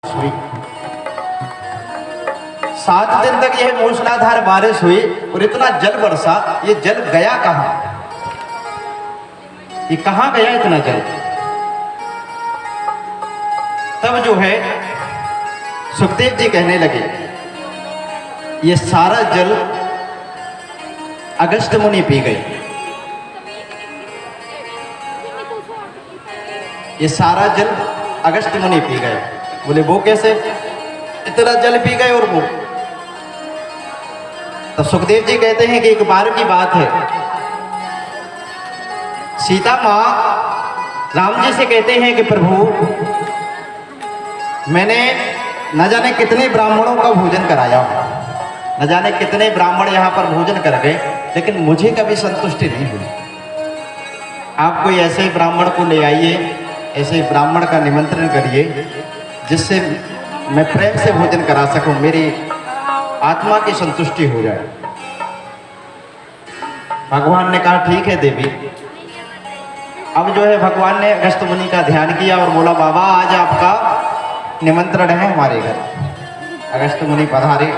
हुई। 7 दिन तक यह मूसलाधार बारिश हुई और इतना जल बरसा। ये जल गया कहां? ये कहां गया इतना जल? तब जो है सुखदेव जी कहने लगे ये सारा जल अगस्त मुनि पी गए। ये सारा जल अगस्त मुनि पी गए। बोले वो कैसे? इतना जल पी गए और वो? तो सुखदेव जी कहते हैं कि एक बार की बात है, सीता मां राम जी से कहते हैं कि प्रभु मैंने न जाने कितने ब्राह्मणों का भोजन कराया, न जाने कितने ब्राह्मण यहाँ पर भोजन कर गए, लेकिन मुझे कभी संतुष्टि नहीं हुई। आप कोई ऐसे ब्राह्मण को ले आइए, ऐसे ब्राह्मण का निमंत्रण करिए जिससे मैं प्रेम से भोजन करा सकूं, मेरी आत्मा की संतुष्टि हो जाए। भगवान ने कहा ठीक है देवी। अब जो है भगवान ने अगस्त मुनि का ध्यान किया और बोला बाबा आज आपका निमंत्रण है हमारे घर। अगस्त मुनि पधारे।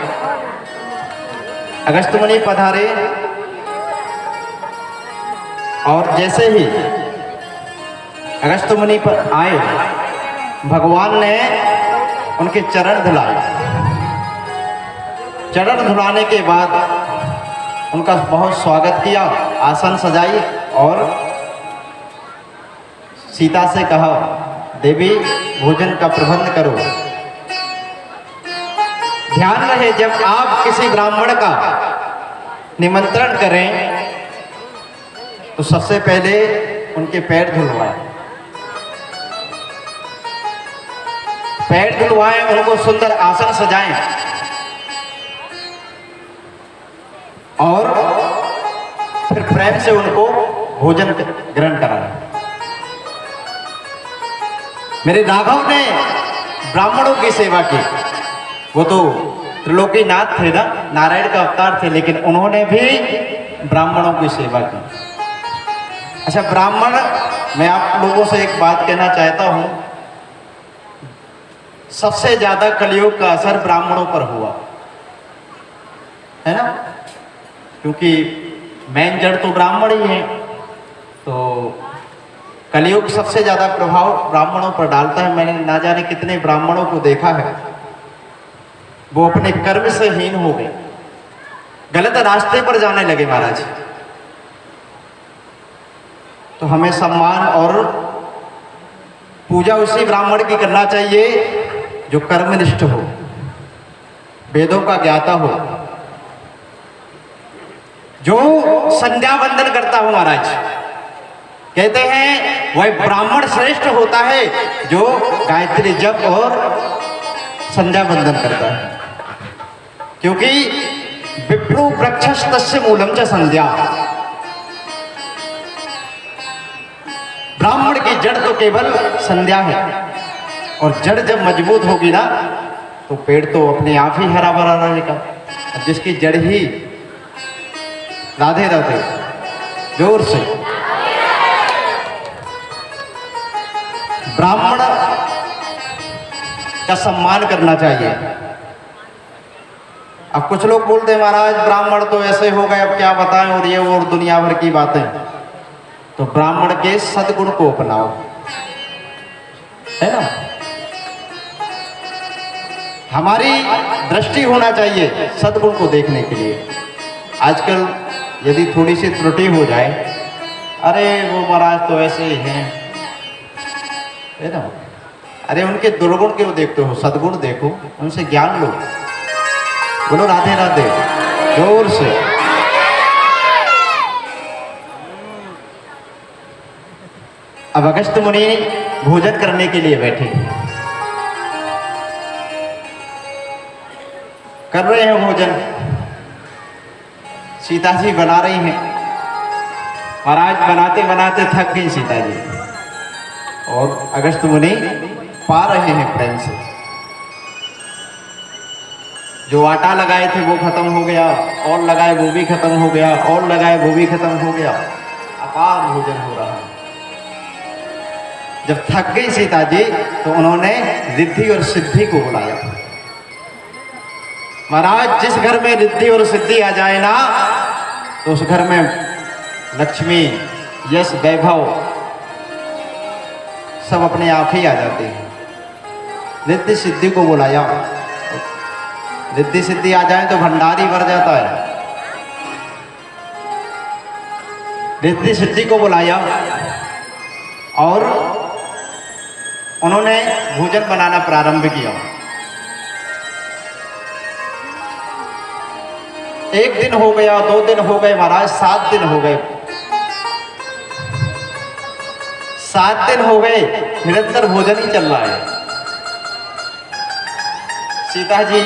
अगस्त मुनि पधारे और जैसे ही अगस्त मुनि पर आए भगवान ने उनके चरण धुलाए। चरण धुलाने के बाद उनका बहुत स्वागत किया, आसन सजाई और सीता से कहा देवी भोजन का प्रबंध करो। ध्यान रहे जब आप किसी ब्राह्मण का निमंत्रण करें तो सबसे पहले उनके पैर धुलवाएं। पैर धुलवाएं, उनको सुंदर आसन सजाएं और फिर प्रेम से उनको भोजन ग्रहण कराएं। मेरे राघव ने ब्राह्मणों की सेवा की। वो तो त्रिलोकीनाथ थे ना, नारायण का अवतार थे, लेकिन उन्होंने भी ब्राह्मणों की सेवा की। अच्छा ब्राह्मण, मैं आप लोगों से एक बात कहना चाहता हूं, सबसे ज्यादा कलयुग का असर ब्राह्मणों पर हुआ है ना, क्योंकि मेन जड़ तो ब्राह्मण ही है। तो कलयुग सबसे ज्यादा प्रभाव ब्राह्मणों पर डालता है। मैंने ना जाने कितने ब्राह्मणों को देखा है, वो अपने कर्म से हीन हो गए, गलत रास्ते पर जाने लगे महाराज। तो हमें सम्मान और पूजा उसी ब्राह्मण की करना चाहिए जो कर्मनिष्ठ हो, वेदों का ज्ञाता हो, जो संध्या वंदन करता हो। महाराज कहते हैं वह ब्राह्मण श्रेष्ठ होता है जो गायत्री जप और संध्या वंदन करता है, क्योंकि विप्रो वृक्षस् तस्य मूलम च संध्या। ब्राह्मण की जड़ तो केवल संध्या है, और जड़ जब मजबूत होगी ना तो पेड़ तो अपने आप ही हरा भरा रहेगा। जिसकी जड़ ही राधे राधे जोर से ब्राह्मण का सम्मान करना चाहिए। अब कुछ लोग बोलते हैं महाराज ब्राह्मण तो ऐसे हो गए, अब क्या बताएं, और ये और दुनिया भर की बातें। तो ब्राह्मण के सद्गुण को अपनाओ, है ना। हमारी दृष्टि होना चाहिए सद्गुण को देखने के लिए। आजकल यदि थोड़ी सी त्रुटि हो जाए, अरे वो महाराज तो ऐसे ही हैं, है ना। अरे उनके दुर्गुण क्यों देखते हो? सद्गुण देखो, उनसे ज्ञान लो। बोलो राधे राधे जोर से। अब अगस्त मुनि भोजन करने के लिए बैठे, कर रहे हैं भोजन। सीता जी बना रही हैं। महाराज बनाते बनाते थक गई सीता जी, और अगस्त मुनि पा रहे हैं प्रेम से। जो आटा लगाए थे वो खत्म हो गया, और लगाए वो भी खत्म हो गया, और लगाए वो भी खत्म हो गया। अपार भोजन हो रहा है। जब थक गई सीता जी तो उन्होंने रिद्धि और सिद्धि को बुलाया। महाराज जिस घर में रिद्धि और सिद्धि आ जाए ना तो उस घर में लक्ष्मी, यश, वैभव सब अपने आप ही आ जाते हैं। रिद्धि सिद्धि को बुलाया, रिद्धि सिद्धि आ जाए तो भंडारी भर जाता है। रिद्धि सिद्धि को बुलाया और उन्होंने भोजन बनाना प्रारंभ किया। एक दिन हो गया, 2 दिन हो गए महाराज, 7 दिन हो गए। 7 दिन हो गए, निरंतर भोजन ही चल रहा है। सीता जी